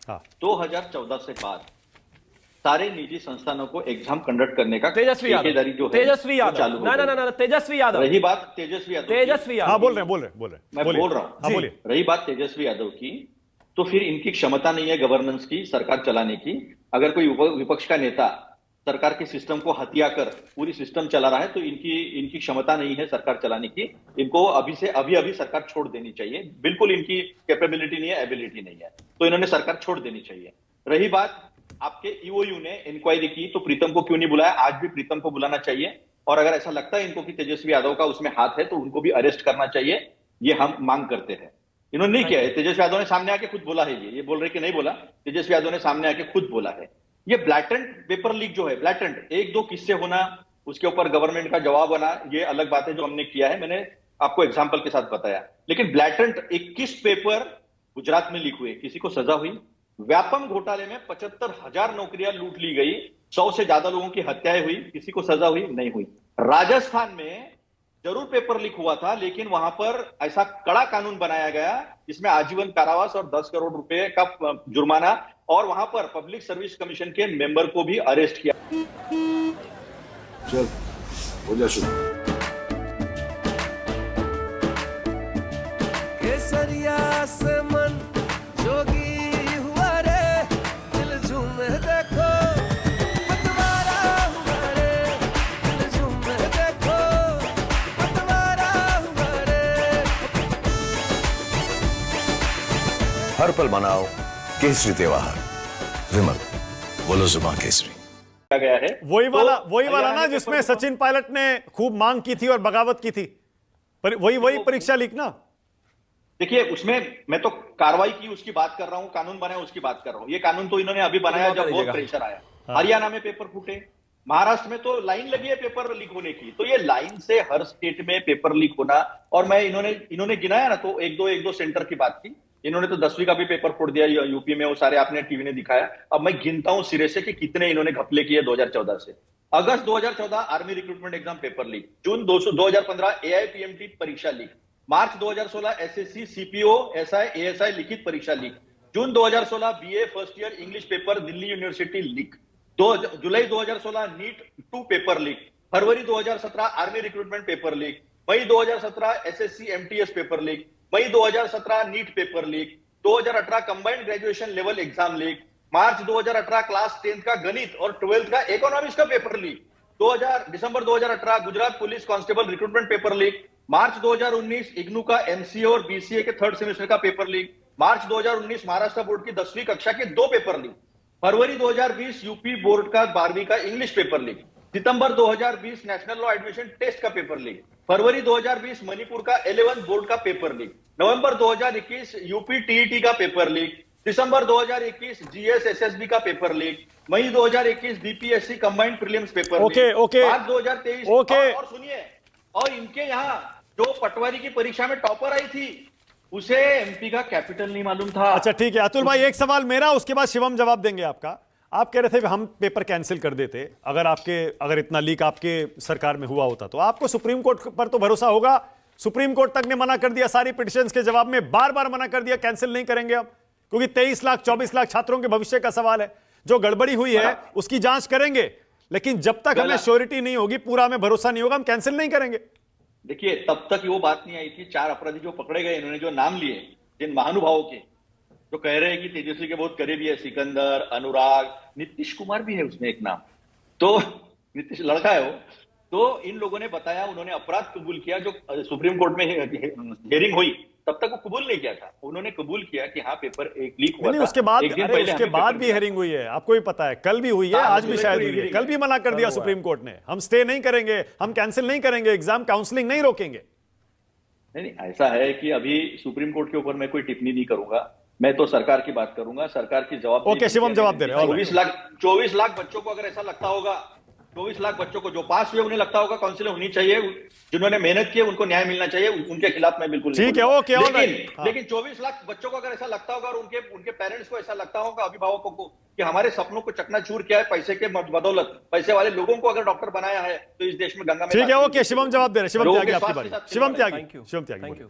हाँ। 2014 से बाद सारे निजी संस्थानों को एग्जाम कंडक्ट करने का तेजस्वी ठेकेदारी यादव, जो है तेजस्वी वो यादव, चालू हो ना ना गई। ना ना, तेजस्वी यादव, रही बात तेजस्वी यादव की, तेजस्वी हाँ, यादव, बोल रहे हैं मैं बोलिए। बोल रहा हूं हाँ, जी। बोलिए। रही बात तेजस्वी यादव की, तो फिर इनकी क्षमता नहीं है गवर्नेंस की, सरकार चलाने की। अगर कोई विपक्ष का नेता सरकार के सिस्टम को हथिया कर पूरी सिस्टम चला रहा है तो इनकी इनकी क्षमता नहीं है सरकार चलाने की। इनको अभी से अभी अभी सरकार छोड़ देनी चाहिए। बिल्कुल इनकी कैपेबिलिटी नहीं है, एबिलिटी नहीं है, तो इन्होंने सरकार छोड़ देनी चाहिए। रही बात आपके ईओयू ने इंक्वायरी की तो प्रीतम को क्यों नहीं बुलाया? आज भी प्रीतम को बुलाना चाहिए। और अगर ऐसा लगता है इनको कि तेजस्वी यादव का उसमें हाथ है तो उनको भी अरेस्ट करना चाहिए। ये हम मांग करते हैं। इन्होंने नहीं किया है। तेजस्वी यादव ने सामने आके खुद बोला है। ये बोल रहे कि नहीं बोला, तेजस्वी यादव ने सामने आके खुद बोला है। ये ब्लैटेंट पेपर लीक जो है, ब्लैटेंट एक दो किस्से होना, उसके ऊपर गवर्नमेंट का जवाब आना, ये अलग बात है जो हमने किया है। मैंने आपको एग्जाम्पल के साथ बताया। लेकिन ब्लैटेंट 21 पेपर गुजरात में लीक हुए, किसी को सजा हुई? व्यापम घोटाले में 75,000 नौकरियां लूट ली गई, 100 से ज्यादा लोगों की हत्याएं हुई, किसी को सजा हुई? नहीं हुई। राजस्थान में जरूर पेपर लीक हुआ था, लेकिन वहां पर ऐसा कड़ा कानून बनाया गया जिसमें आजीवन कारावास और 10 करोड़ रुपए का जुर्माना, और वहां पर पब्लिक सर्विस कमीशन के मेंबर को भी अरेस्ट किया। चल हो जा शुरू। केसरिया से मन जोगी हुआ रे, दिल झूमे देखो पतवारा हुआ रे, दिल झूमे देखो पतवारा हुआ रे। हर पल मनाओ केसरी त्योहार। विमल, बोलो जुबान केसरी। गया है वही तो वाला ना जिसमें सचिन पायलट ने खूब मांग की थी और बगावत की थी, वही परीक्षा लीक ना। देखिए, उसमें मैं तो कार्रवाई की उसकी बात कर रहा हूं, कानून बनाया उसकी बात कर रहा हूं। ये कानून तो इन्होंने अभी बनाया जब बहुत प्रेशर आया। हरियाणा में पेपर फूटे, महाराष्ट्र में तो लाइन लगी है पेपर लीक होने की। तो ये लाइन से हर स्टेट में पेपर लीक होना, और मैं इन्होंने गिनाया ना, तो एक दो सेंटर की बात की। इन्होंने तो 10वीं का भी पेपर फोड़ दिया यूपी में, वो सारे आपने टीवी ने दिखाया। अब मैं गिनता हूं सिरे से कि कितने इन्होंने घपले किए 2014 से। अगस्त 2014 army recruitment exam paper leak, जून 2015 एआईपीएमटी परीक्षा लीक, मार्च 2016 एसएससी सीपीओ एसआई एएसआई लिखित परीक्षा लीक, जून 2016 BA first year English paper Delhi university leak, जुलाई 2016 नीट 2 पेपर लीक, फरवरी 2017 आर्मी रिक्रूटमेंट पेपर लीक, मई 2017 एसएससी एमटीएस पेपर लीक, मई 2017 NEET paper leak, 2018 combined graduation level exam leak, मार्च 2018 class 10th का गणित और 12th का इकोनॉमिक्स का पेपर लीक, दिसंबर 2018 Gujarat police constable recruitment paper leak, मार्च 2019 इग्नू का एमसीए और बीसीए के 3rd सेमेस्टर का पेपर लीक, मार्च 2019 महाराष्ट्र बोर्ड की 10वीं कक्षा के 2 पेपर लीक, फरवरी 2020 यूपी बोर्ड का 12वीं का इंग्लिश पेपर लीक, सितंबर 2020 नेशनल लॉ एडमिशन टेस्ट का पेपर लीक, फरवरी 2020 मणिपुर का 11th बोर्ड का पेपर लीक, नवंबर 2021 यूपी टीईटी का पेपर लीक, दिसंबर 2021 जीएस एसएसबी का पेपर लीक, मई 2021 BPSC combined prelims paper leak, मार्च 2023 और सुनिए, और इनके यहाँ जो पटवारी की परीक्षा में टॉपर आई थी उसे एमपी का कैपिटल नहीं मालूम था। अच्छा ठीक है अतुल भाई, एक सवाल मेरा, उसके बाद शिवम जवाब देंगे आपका। आप कह रहे थे हम पेपर कैंसिल कर देते अगर इतना लीक आपके सरकार में हुआ होता, तो आपको सुप्रीम कोर्ट पर तो भरोसा होगा। सुप्रीम कोर्ट तक ने मना कर दिया, सारी पिटिशंस के जवाब में बार बार मना कर दिया, कैंसिल नहीं करेंगे अब, क्योंकि 23 लाख 24 लाख छात्रों के भविष्य का सवाल है। जो गड़बड़ी हुई है उसकी जांच करेंगे, लेकिन जब तक हमें श्योरिटी नहीं होगी, पूरा हमें भरोसा नहीं होगा, हम कैंसिल नहीं करेंगे। देखिए, तब तक वो बात नहीं आई थी। 4 अपराधी जो पकड़े गए, इन्होंने जो नाम लिए जिन महानुभावों के, जो कह रहे हैं कि तेजस्वी के बहुत करीबी है, सिकंदर, अनुराग, नीतीश कुमार भी है उसमें एक नाम, तो नीतीश लड़का है वो। तो इन लोगों ने बताया, उन्होंने अपराध कबूल किया। जो सुप्रीम कोर्ट में हियरिंग हुई तब तक वो कबूल नहीं किया था, उन्होंने कबूल किया कि हाँ पेपर एक लीक हुआ था। उसके बाद एक दिन पहले उसके बाद भी हियरिंग हुई है, आपको भी पता है, कल भी हुई है, आज भी शायद हुई है। कल भी मना कर दिया सुप्रीम कोर्ट ने, हम स्टे नहीं करेंगे, हम कैंसिल नहीं करेंगे, एग्जाम काउंसलिंग नहीं रोकेंगे। नहीं, ऐसा है कि अभी सुप्रीम कोर्ट के ऊपर मैं कोई टिप्पणी नहीं करूंगा, मैं तो सरकार की बात करूंगा, सरकार की जवाब। ओके शिवम जवाब दे रहे हैं। 24 लाख बच्चों को अगर ऐसा लगता होगा, 24 लाख बच्चों को जो पास हुए उन्हें लगता होगा काउंसलिंग होनी चाहिए, जिन्होंने मेहनत की उनको न्याय मिलना चाहिए, उनके खिलाफ मैं बिल्कुल ठीक है। ओके, लेकिन 24 लाख बच्चों को अगर ऐसा लगता होगा और उनके पेरेंट्स को ऐसा लगता होगा, अभिभावकों को, कि हमारे सपनों को चकनाचूर किया है पैसे के बदौलत, पैसे वाले लोगों को अगर डॉक्टर बनाया है, तो इस देश में गंगा में। ठीक है, ओके शिवम जवाब दे रहे हैं। शिवम त्यागी आपकी बारी। शिवम त्यागी।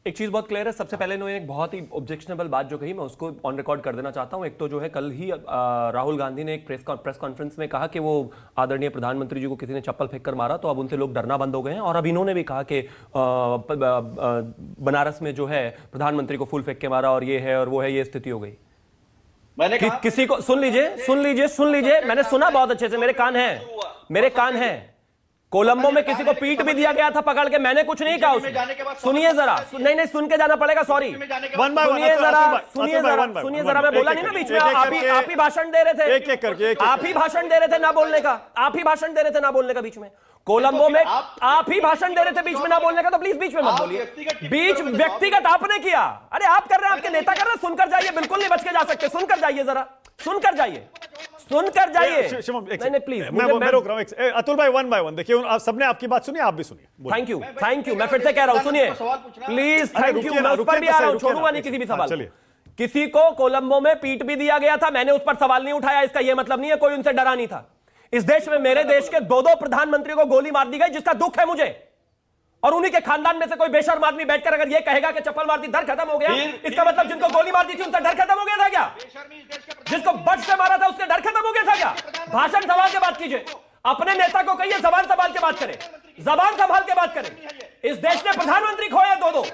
एक चीज बहुत क्लियर है, सबसे पहले इन्होंने एक बहुत ही ऑब्जेक्शनेबल बात जो कही, मैं उसको ऑन रिकॉर्ड कर देना चाहता हूं। एक तो जो है कल ही राहुल गांधी ने एक प्रेस कॉन्फ्रेंस में कहा कि वो आदरणीय प्रधानमंत्री जी को किसी ने चप्पल फेंक कर मारा, तो अब उनसे लोग डरना बंद हो गए हैं। और अब इन्होंने भी कहा कि बनारस में जो है प्रधानमंत्री को फूल फेंक के मारा और ये है और वो है, ये स्थिति हो गई। मैंने कहा किसी को सुन लीजिए, मैंने सुना बहुत अच्छे से, मेरे कान हैं। कोलंबो में किसी को पीट भी दिया गया था पकड़ के, मैंने कुछ नहीं कहा उसमें। सुनिए जरा, नहीं सुन के जाना पड़ेगा, सॉरी। सुनिए जरा, मैं बोला नहीं ना बीच में, आप ही भाषण दे रहे थे, एक करके आप ही भाषण दे रहे थे ना बोलने का, बीच में कोलंबो में आप ही भाषण दे रहे थे बीच में ना बोलने का, तो प्लीज बीच में मत बोलिए। बीच व्यक्तिगत आपने किया, अरे आप कर रहे हैं, आपके नेता कर रहे हैं, सुनकर जाइए, बिल्कुल नहीं बच के जा सकते, सुनकर जाइए जरा, सुनकर जाइए। नहीं प्लीज, मैं रोक रहा हूं। अतुल भाई, वन बाय वन देखिए, आप सबने आपकी बात सुनी, आप भी सुनिए। थैंक यू, मैं फिर से कह रहा हूं, सुनिए प्लीज, थैंक यू। मैं उस पर भी आ रहा हूं, छोड़ूंगा नहीं किसी भी सवाल। चलिए, किसी को कोलंबो में पीट भी दिया गया था, मैंने उस पर सवाल नहीं उठाया, इसका यह मतलब नहीं है कोई उनसे डरा नहीं था। इस देश में मेरे देश के दो प्रधानमंत्री को गोली मार दी गई, जिसका दुख है मुझे, और उन्हीं के खानदान में से कोई बेशर्म आदमी बैठकर अगर ये कहेगा कि चप्पल मार दी डर खत्म हो गया, इसका मतलब जिनको गोली मार दी थी उनका डर खत्म हो गया था क्या? जिसको बट से मारा था उसका डर खत्म हो गया था क्या? भाषण संभाल के बात कीजिए, अपने नेता को कहिए जबान संभाल के बात करें, जबान संभाल के बात करें। इस देश ने प्रधानमंत्री खोए दो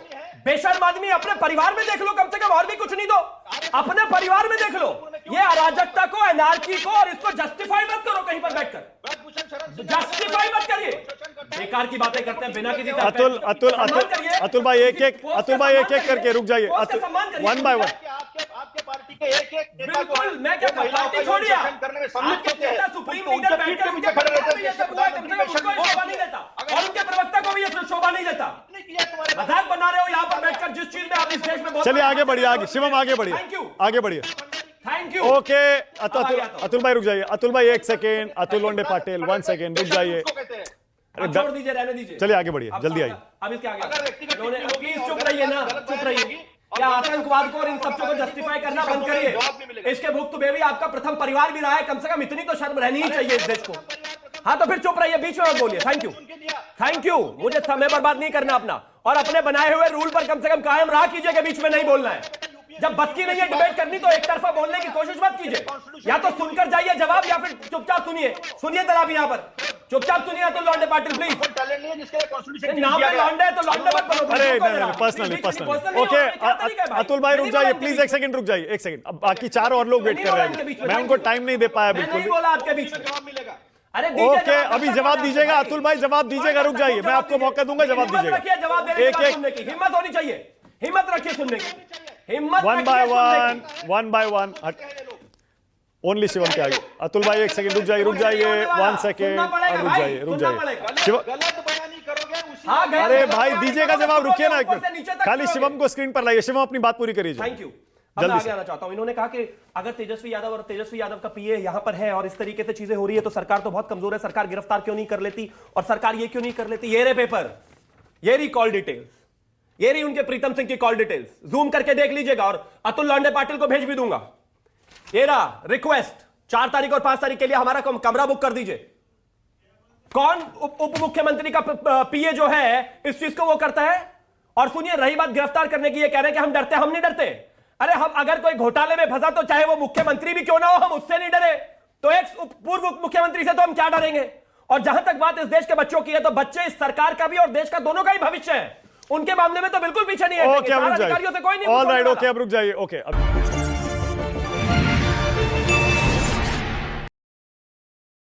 बेशर्म आदमी, अपने परिवार में देख लो कम से कम, और भी कुछ नहीं दो, अपने परिवार में देख लो। ये अराजकता को, एनार्की को, और इसको जस्टिफाई मत करो कहीं पर बैठकर, जस्टिफाई मत करिए, बेकार की बातें करते हैं बिना किसी अतुल भाई एक एक करके रुक जाइए, वन बाय वन। आपके पार्टी के एक नेता को, बिल्कुल, मैं क्या पार्टी छोड़िए, आपके नेता सुप्रीम लीडर बैठकर उनके प्रवक्ता को ये शोभा नहीं देता, और उनके प्रवक्ता को भी ये शोभा नहीं देता। मजाक बना रहे हो यहाँ पर बैठकर, जिस चीज में आप इस देश में। चलिए आगे बढ़िए, आगे शिवम, आगे बढ़िए, आगे बढ़िए। Thank you. ओके, अतुल भाई रुक जाइए, अतुल भाई एक सेकेंड, अतुल लोंडे पाटिल 1 सेकेंड रुक जाइए, छोड़ दीजिए, रहने दीजिए, चलिए आगे बढ़िए, जल्दी आइए। अब इसके आगे प्लीज चुप रहिए ना, चुप रहिए। क्या आतंकवाद को और इन सब चीजों को जस्टिफाई करना बंद करिए। इसके भुक्तभोगी आपका प्रथम परिवार भी रहा है, कम से कम इतनी तो शर्म रहनी ही चाहिए इस देश को। हाँ तो फिर चुप रहिए, बीच में मत बोलिए। थैंक यू, मुझे समय बर्बाद नहीं करना अपना, और अपने बनाए हुए रूल पर कम से कम कायम रहा कीजिए कि बीच में नहीं बोलना है। जब बस की नहीं है डिबेट करनी तो एक तरफा बोलने की कोशिश मत कीजिए, या तो सुनकर जाइए जवाब, या फिर चुपचाप सुनिए जरा भी यहाँ पर चुपचाप सुनिए। तो लॉन्डे पाटिल प्लीज, नाम पे लॉन्डे है तो लॉन्डे मत बनो। अरे पर्सनली ओके, अतुल भाई रुक जाइए प्लीज, एक सेकंड रुक जाइए, एक सेकंड। अब बाकी 4 और लोग वेट कर रहे हैं, मैं उनको टाइम नहीं दे पाया बिल्कुल। बोला आपके बीच में जवाब मिलेगा। अरे ओके, अभी जवाब दीजिएगा अतुल भाई, जवाब दीजिएगा, रुक जाइए, मैं आपको मौका दूंगा, जवाब दीजिएगा। जवाब देने की, सुनने की हिम्मत होनी चाहिए, हिम्मत रखिए सुनने की, हिम्मत। One by one only Shivam के आगे। अतुल भाई एक सेकंड रुक जाइए, 1 सेकंड, रुक जाइए। अरे भाई दीजिएगा जवाब, रुकिए ना एक मिनट, खाली शिवम को स्क्रीन पर लाइए, शिवम अपनी बात पूरी करिए। Thank you. जल्दी आगे आना चाहता हूं। इन्होंने कहा कि अगर तेजस्वी यादव का पीए यहां पर है और इस तरीके से चीजें हो रही है तो सरकार तो बहुत कमजोर है, सरकार गिरफ्तार क्यों नहीं कर लेती, और सरकार ये क्यों नहीं कर लेती। ये रे पेपर, ये रही कॉल डिटेल्स, ये रही उनके प्रीतम सिंह की कॉल डिटेल्स, जूम करके देख लीजिएगा, और अतुल लॉन्डे पाटिल को भेज भी दूंगा। ये रहा रिक्वेस्ट, 4 तारीख और 5 तारीख के लिए हमारा कमरा बुक कर दीजिए। कौन उप मुख्यमंत्री का पीए जो है इस चीज को वो करता है। और सुनिए, रही बात गिरफ्तार करने की, ये कह रहे हैं कि हम डरते, हम नहीं डरते। अरे हम अगर कोई घोटाले में फंसा तो चाहे वो मुख्यमंत्री भी क्यों ना हो, हम उससे नहीं डरे, तो एक पूर्व मुख्यमंत्री से तो हम क्या डरेंगे। और जहां तक बात इस देश के बच्चों की है, तो बच्चे इस सरकार का भी और देश का दोनों का ही भविष्य है, उनके मामले में तो बिल्कुल पीछे नहीं है। ओके, अब रुक जाइए, ऑल राइट, ओके अब रुक जाइए, ओके अब